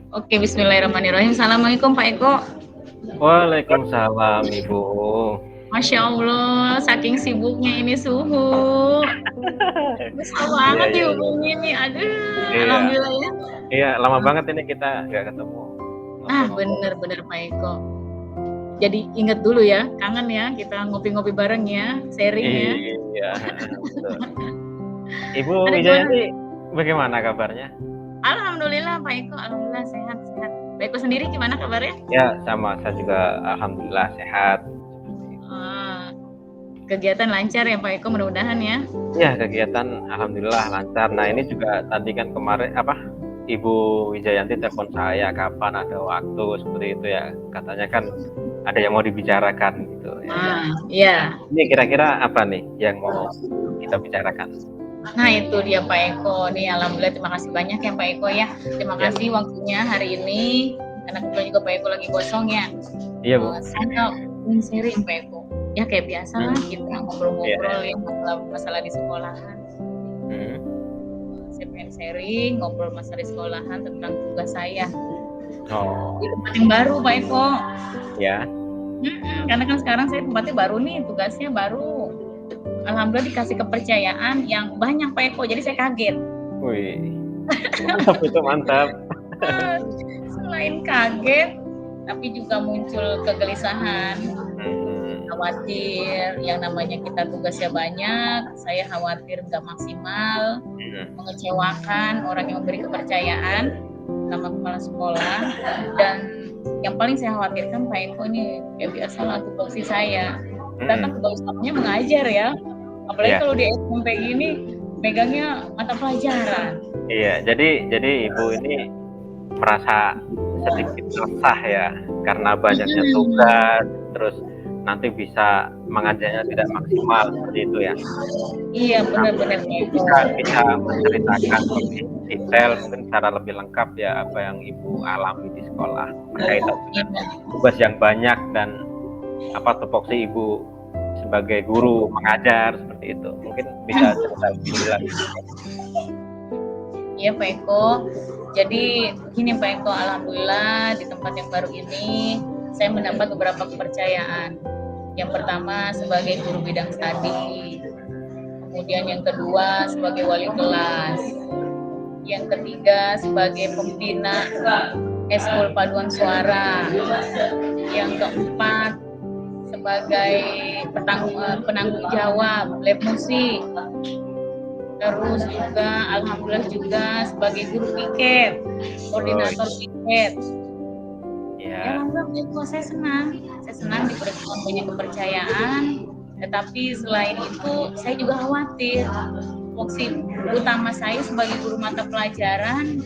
Oke, bismillahirrahmanirrahim. Assalamualaikum Pak Eko. Waalaikumsalam Ibu. Masya Allah, saking sibuknya ini suhu. Susah Iya, banget iya, iya. dihubungin nih. Aduh, Iya, alhamdulillah ya. iya, lama banget ini kita nggak ketemu ngobrol-ngobrol. Bener-bener Pak Eko. Jadi inget dulu ya, kangen ya kita ngopi-ngopi bareng ya, sharing ya. Iya, betul. Ibu Ada gimana? Wijayanti, bagaimana kabarnya? Alhamdulillah Pak Eko, alhamdulillah sehat-sehat. Pak Eko sendiri gimana kabarnya? Ya, sama. Saya juga alhamdulillah sehat. Kegiatan lancar ya Pak Eko, mudah-mudahan ya. Ya, kegiatan alhamdulillah lancar. Nah, ini juga tadi kan kemarin Ibu Wijayanti telepon saya kapan ada waktu seperti itu ya. Katanya kan ada yang mau dibicarakan gitu ya. Iya. Ini kira-kira apa nih yang mau kita bicarakan? Nah itu dia Pak Eko nih, alhamdulillah terima kasih banyak ya Pak Eko ya. Terima kasih waktunya hari ini, karena kebetulan juga Pak Eko lagi kosong ya. Iya Bu. Saya ingin sharing Pak Eko. Ya kayak biasa lah kita ngobrol-ngobrol yang masalah di sekolahan. Saya pengen sharing, ngobrol masalah di sekolahan tentang tugas saya. Di tempat yang baru Pak Eko. Ya. Karena kan sekarang saya tempatnya baru nih, tugasnya baru. Alhamdulillah dikasih kepercayaan yang banyak Pak Eko, jadi saya kaget. Wih, mantap itu mantap. Selain kaget, tapi juga muncul kegelisahan, khawatir, yang namanya kita tugasnya banyak, saya khawatir nggak maksimal, mengecewakan orang yang memberi kepercayaan sama kepala sekolah, dan yang paling saya khawatirkan Pak Eko ini kayak biasa lah tupoksi saya. Kita kan tugas utamanya mengajar ya, apalagi kalau di SMP gini megangnya mata pelajaran. Iya, jadi Ibu ini merasa sedikit resah ya karena banyaknya tugas, terus nanti bisa mengajarnya tidak maksimal seperti itu ya. Iya, benar-benar bisa menceritakan lebih detail, mungkin secara lebih lengkap ya apa yang Ibu alami di sekolah berkaitan dengan tugas yang banyak dan tupoksi Ibu sebagai guru mengajar seperti itu. Mungkin bisa cerita lebih lagi. Iya Pak Eko. Jadi gini Pak Eko, alhamdulillah di tempat yang baru ini saya mendapat beberapa kepercayaan. Yang pertama sebagai guru bidang studi, kemudian yang kedua sebagai wali kelas, yang ketiga sebagai pembina Eskul Paduan Suara, yang keempat sebagai penanggung jawab lab musik, terus juga alhamdulillah juga sebagai guru piket, koordinator piket. Ya alhamdulillah saya senang diberikan banyak kepercayaan, tetapi selain itu saya juga khawatir fungsi utama saya sebagai guru mata pelajaran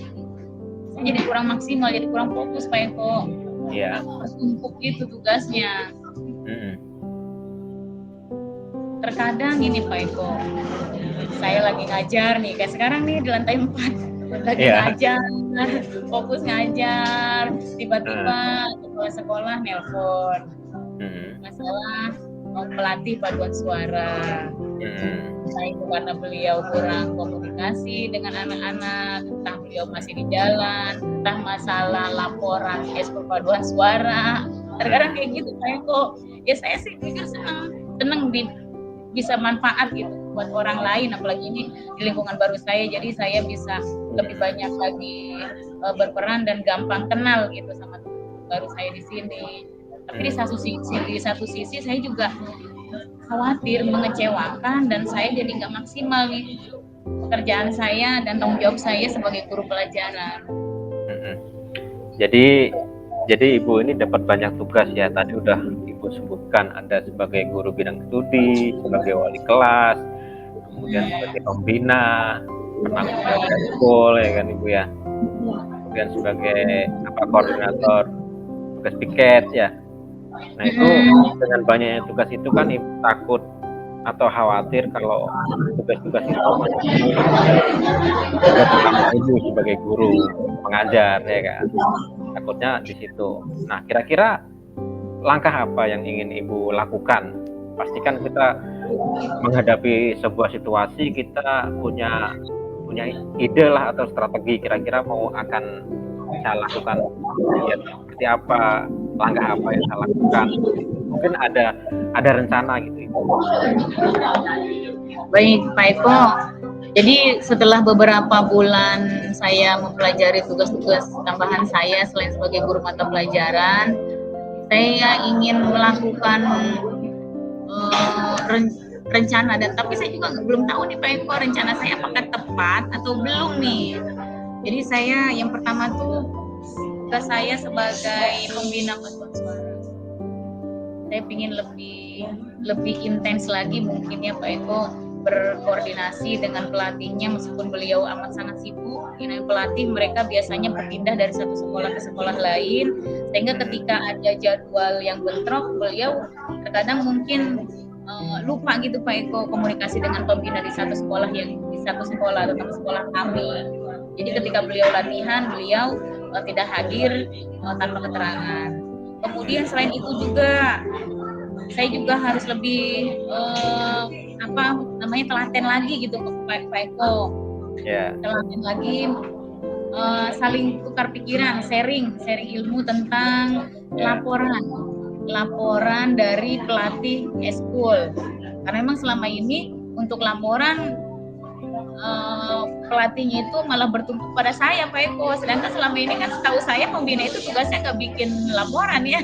saya jadi kurang maksimal, jadi kurang fokus Pak Eko. Iya. Tertumpuk itu tugasnya. Terkadang ini Pak Eko, saya lagi ngajar nih, kayak sekarang nih di lantai 4 lagi ngajar, fokus ngajar, tiba-tiba kepala sekolah nelpon masalah mau pelatih paduan suara. Nah itu karena beliau kurang komunikasi dengan anak-anak, entah beliau masih di jalan, entah masalah laporan eskul paduan suara. Terkadang kayak gitu Pak Eko. Ya saya sih pikir senang bisa manfaat gitu buat orang lain, apalagi ini di lingkungan baru saya, jadi saya bisa lebih banyak lagi berperan dan gampang kenal gitu sama teman baru saya di sini. Tapi di satu sisi saya juga khawatir mengecewakan dan saya jadi nggak maksimal nih pekerjaan saya dan tanggung jawab saya sebagai guru pelajaran. Jadi Ibu ini dapat banyak tugas ya, tadi udah Ibu sebutkan ada sebagai guru bidang studi, sebagai wali kelas, kemudian sebagai pembina, penanggung jawab eskul ya kan Ibu ya, kemudian sebagai koordinator tugas piket ya. Nah itu dengan banyaknya tugas itu kan Ibu takut atau khawatir kalau tugas-tugas itu tugas utama Ibu sebagai guru mengajar ya kan, takutnya di situ. Nah kira-kira langkah apa yang ingin Ibu lakukan? Pastikan kita menghadapi sebuah situasi kita punya ide lah atau strategi kira-kira mau akan saya lakukan kegiatan seperti apa, langkah apa yang saya lakukan. Mungkin ada rencana gitu Ibu. Baik Pak Eko, jadi setelah beberapa bulan saya mempelajari tugas-tugas tambahan saya selain sebagai guru mata pelajaran, saya ingin melakukan rencana, dan tapi saya juga belum tahu nih Pak Eko, rencana saya apakah tepat atau belum nih. Jadi saya yang pertama tuh tugas saya sebagai pembina paduan suara. Saya ingin lebih intens lagi mungkin ya Pak Eko, berkoordinasi dengan pelatihnya meskipun beliau amat sangat sibuk. Ini pelatih mereka biasanya berpindah dari satu sekolah ke sekolah lain, sehingga ketika ada jadwal yang bentrok, beliau terkadang mungkin lupa gitu Pak Eko komunikasi dengan pembina di satu sekolah atau sekolah kami. Jadi ketika beliau latihan, beliau tidak hadir tanpa keterangan. Kemudian selain itu juga saya juga harus lebih telaten lagi gitu Pak Eko. Telaten lagi, saling tukar pikiran, sharing ilmu tentang laporan dari pelatih eskul. Karena memang selama ini untuk laporan pelatihnya itu malah bertumpu pada saya Pak Eko. Sedangkan selama ini kan setahu saya pembina itu tugasnya nggak bikin laporan ya.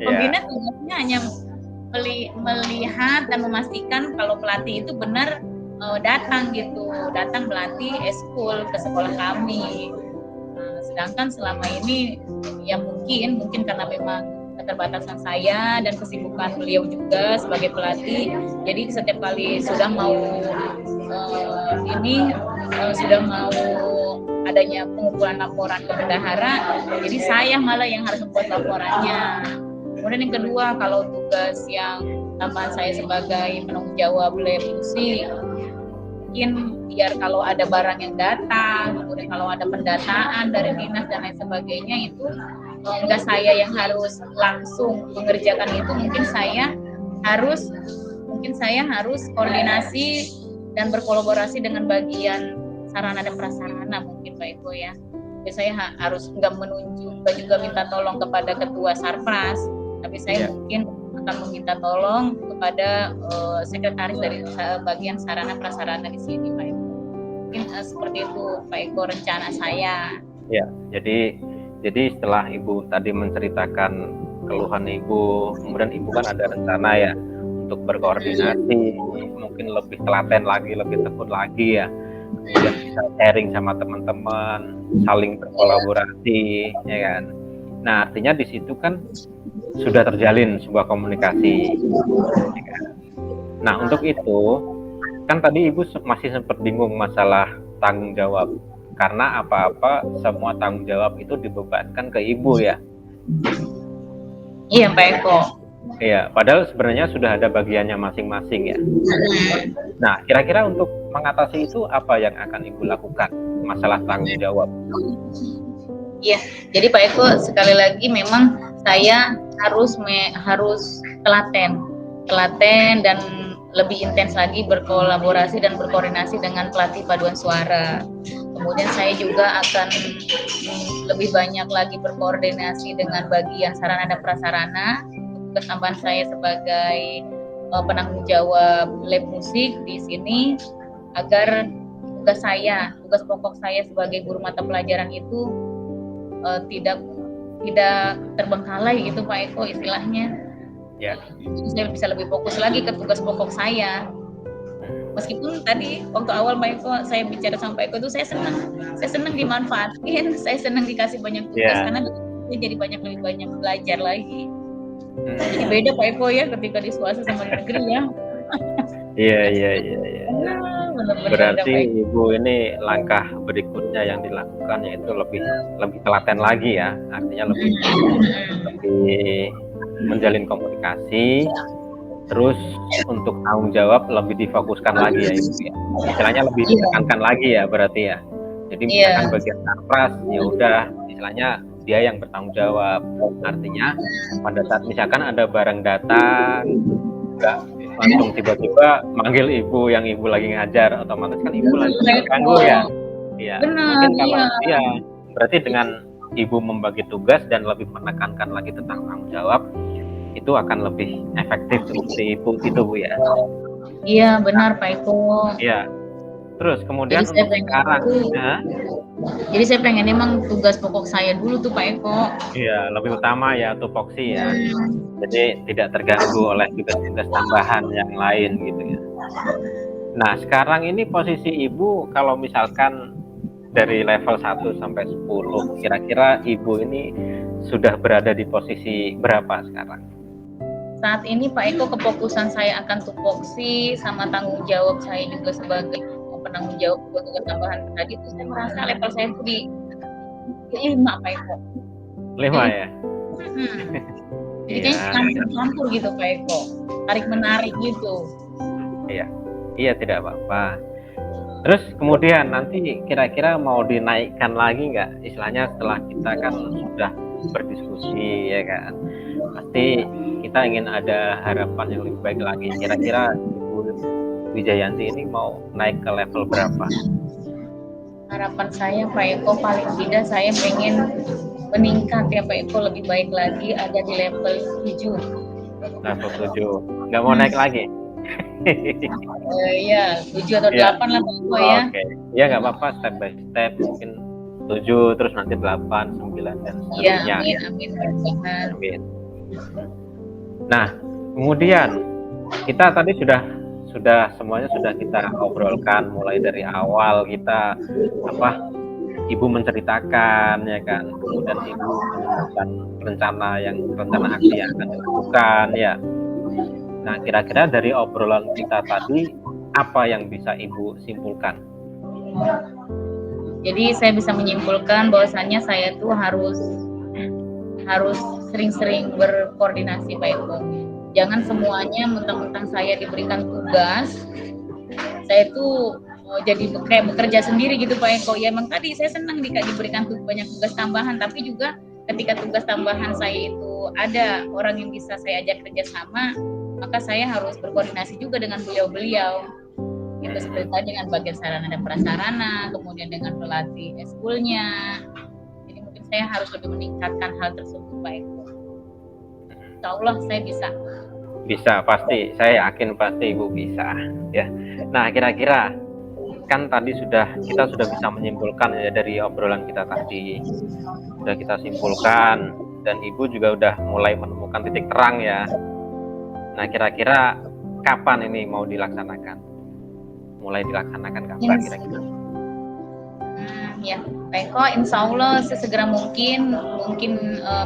Pembina tugasnya hanya melihat dan memastikan kalau pelatih itu benar datang melatih eskul ke sekolah kami. Sedangkan selama ini ya mungkin karena memang keterbatasan saya dan kesibukan beliau juga sebagai pelatih, jadi setiap kali sudah mau adanya pengumpulan laporan ke bendahara, jadi saya malah yang harus membuat laporannya. Kemudian yang kedua, kalau tugas yang tambahan saya sebagai penanggung jawab lab musik, mungkin biar kalau ada barang yang datang, kemudian kalau ada pendataan dari dinas dan lain sebagainya, itu enggak saya yang harus langsung mengerjakan itu, mungkin saya harus koordinasi dan berkolaborasi dengan bagian sarana dan prasarana mungkin Pak Eko ya. Jadi saya harus enggak juga minta tolong kepada ketua Sarpras, tapi saya mungkin akan meminta tolong kepada sekretaris dari bagian sarana prasarana di sini Pak Eko. Mungkin seperti itu Pak Eko rencana saya. Ya, jadi setelah Ibu tadi menceritakan keluhan Ibu, kemudian Ibu kan ada rencana ya untuk berkoordinasi, mungkin lebih telaten lagi, lebih tekun lagi ya, kemudian bisa sharing sama teman-teman, saling berkolaborasi, ya kan. Nah artinya di situ kan sudah terjalin sebuah komunikasi. Ya kan? Nah untuk itu kan tadi Ibu masih sempat bingung masalah tanggung jawab. Karena apa-apa semua tanggung jawab itu dibebankan ke Ibu ya. Iya Pak Eko. Iya, padahal sebenarnya sudah ada bagiannya masing-masing ya. Nah, kira-kira untuk mengatasi itu apa yang akan Ibu lakukan masalah tanggung jawab? Iya, jadi Pak Eko sekali lagi memang saya harus telaten dan lebih intens lagi berkolaborasi dan berkoordinasi dengan pelatih paduan suara. Kemudian saya juga akan lebih banyak lagi berkoordinasi dengan bagian sarana dan prasarana. Tugas tambahan saya sebagai penanggung jawab lab musik di sini, agar tugas pokok saya sebagai guru mata pelajaran itu tidak terbengkalai gitu Pak Eko istilahnya. Ya. Saya bisa lebih fokus lagi ke tugas pokok saya. Meskipun tadi waktu awal Pak Eko saya bicara sama Pak Eko itu saya senang dimanfaatin, saya senang dikasih banyak tugas karena saya jadi lebih banyak belajar lagi. Jadi beda Pak Eko ya ketika di swasta sama di negeri ya. Iya. Berarti Ibu ini langkah berikutnya yang dilakukan yaitu lebih telaten lagi ya, artinya lebih menjalin komunikasi. Terus untuk tanggung jawab lebih difokuskan lagi ya Ibu ya. Istilahnya lebih ditekankan lagi ya berarti ya. Jadi misalkan bagian Sarpras ya udah istilahnya dia yang bertanggung jawab. Artinya pada saat misalkan ada barang datang enggak langsung tiba-tiba manggil Ibu yang Ibu lagi ngajar, otomatis kan Ibu lagi terganggu ya. Iya. Mungkin kalau berarti dengan Ibu membagi tugas dan lebih menekankan lagi tentang tanggung jawab, itu akan lebih efektif seperti itu Bu ya. Iya benar Pak Eko. Iya. Terus kemudian Jadi saya untuk pengen sekarang, itu, jadi saya pengen emang tugas pokok saya dulu tuh Pak Eko. iya lebih utama ya tupoksi ya. Hmm. Jadi tidak terganggu oleh tugas-tugas tambahan yang lain gitu ya. Nah, sekarang ini posisi Ibu kalau misalkan dari level 1 sampai 10, kira-kira Ibu ini sudah berada di posisi berapa sekarang? Saat ini Pak Eko kefokusan saya akan tupoksi sama tanggung jawab saya juga sebagai penanggung jawab tugas tambahan tadi itu saya merasa level saya itu di 5 Pak Eko. 5 ya? Jadi kayaknya campur-campur gitu Pak Eko, tarik-menarik gitu. Iya tidak apa-apa. Terus kemudian nanti kira-kira mau dinaikkan lagi nggak? Istilahnya setelah kita kan sudah berdiskusi ya kan, pasti kita ingin ada harapan yang lebih baik lagi. Kira-kira Ibu Wijayanti ini mau naik ke level berapa? Harapan saya Pak Eko paling tidak saya pengen meningkat ya Pak Eko, lebih baik lagi ada di level 7. Level 7. Nggak mau naik lagi? Iya, 7 atau 8 lah Pak Eko ya. Oke. Ya nggak apa-apa, step by step, mungkin 7 terus nanti 8, 9 dan seterusnya. Iya, amin. Nah, kemudian kita tadi sudah semuanya sudah kita obrolkan mulai dari awal kita Ibu menceritakan ya kan, kemudian Ibu menentukan rencana aksi yang akan dilakukan ya. Nah, kira-kira dari obrolan kita tadi apa yang bisa Ibu simpulkan? Jadi saya bisa menyimpulkan bahwasannya saya tuh harus sering-sering berkoordinasi Pak Eko. Jangan semuanya mentang-mentang saya diberikan tugas, saya tuh jadi kayak bekerja sendiri gitu Pak Eko. Ya emang tadi saya senang diberikan banyak tugas tambahan, tapi juga ketika tugas tambahan saya itu ada orang yang bisa saya ajak kerjasama, maka saya harus berkoordinasi juga dengan beliau-beliau. Itu seperti tadi dengan bagian sarana dan prasarana, kemudian dengan pelatih eskulnya. Jadi mungkin saya harus lebih meningkatkan hal tersebut Pak Eko. Insya Allah saya bisa. Bisa, pasti. Saya yakin pasti Ibu bisa. Ya. Nah, kira-kira kan tadi kita sudah bisa menyimpulkan ya dari obrolan kita tadi. Sudah kita simpulkan dan Ibu juga udah mulai menemukan titik terang ya. Nah, kira-kira kapan ini mau dilaksanakan? Mulai dilaksanakan kapan kira-kira? Ya, Pak Eko, insya Allah sesegera mungkin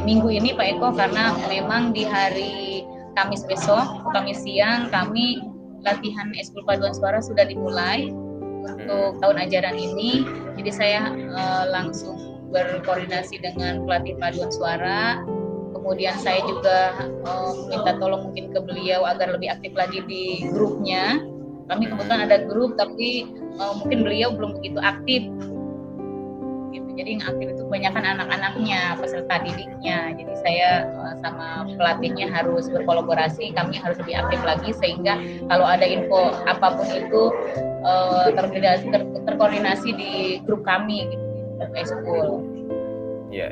minggu ini Pak Eko, karena memang di hari Kamis besok, Kamis siang kami latihan eskul paduan suara sudah dimulai untuk tahun ajaran ini. Jadi saya langsung berkoordinasi dengan pelatih paduan suara. Kemudian saya juga minta tolong mungkin ke beliau agar lebih aktif lagi di grupnya. Kami kebetulan ada grup, tapi mungkin beliau belum begitu aktif. Gitu. Jadi yang aktif itu kebanyakan anak-anaknya, peserta didiknya. Jadi saya sama pelatihnya harus berkolaborasi. Kami harus lebih aktif lagi sehingga kalau ada info apapun itu terkoordinasi di grup kami, gitu, grup eskul. Iya.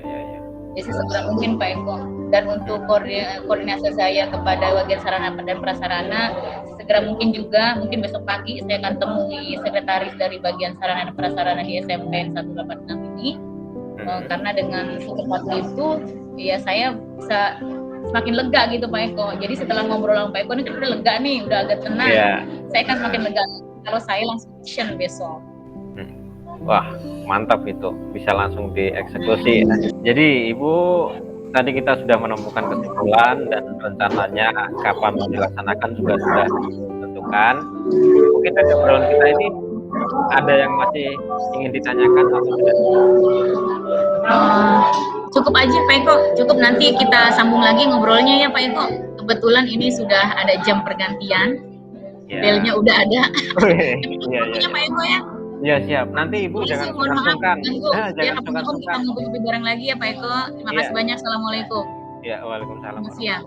Jadi segera mungkin Pak Eko. Dan untuk koordinasi saya kepada bagian sarana dan prasarana, segera mungkin juga, mungkin besok pagi saya akan temui sekretaris dari bagian sarana dan prasarana di SMPN 186 ini. Karena dengan secepat itu, ya saya bisa semakin lega gitu Pak Eko. Jadi setelah ngobrol sama Pak Eko, ini udah lega nih, udah agak tenang. Yeah. Saya akan semakin lega kalau saya langsung action besok. Wah, mantap itu, bisa langsung dieksekusi. Jadi Ibu, tadi kita sudah menemukan kesimpulan dan rencananya kapan mau dilaksanakan juga sudah ditentukan. Mungkin dari obrolan kita ini ada yang masih ingin ditanyakan atau tidak? Cukup aja Pak Eko, cukup, nanti kita sambung lagi ngobrolnya ya Pak Eko. Kebetulan ini sudah ada jam pergantian, belnya udah ada. Iya Pak Eko ya. Iya siap. Nanti Ibu jangan sungkan-sungkan. Jangan sungkan-sungkan. Kita ngobrol bareng lagi ya Pak Eko. Terima kasih banyak. Assalamualaikum. Ya, waalaikumsalam. Siap.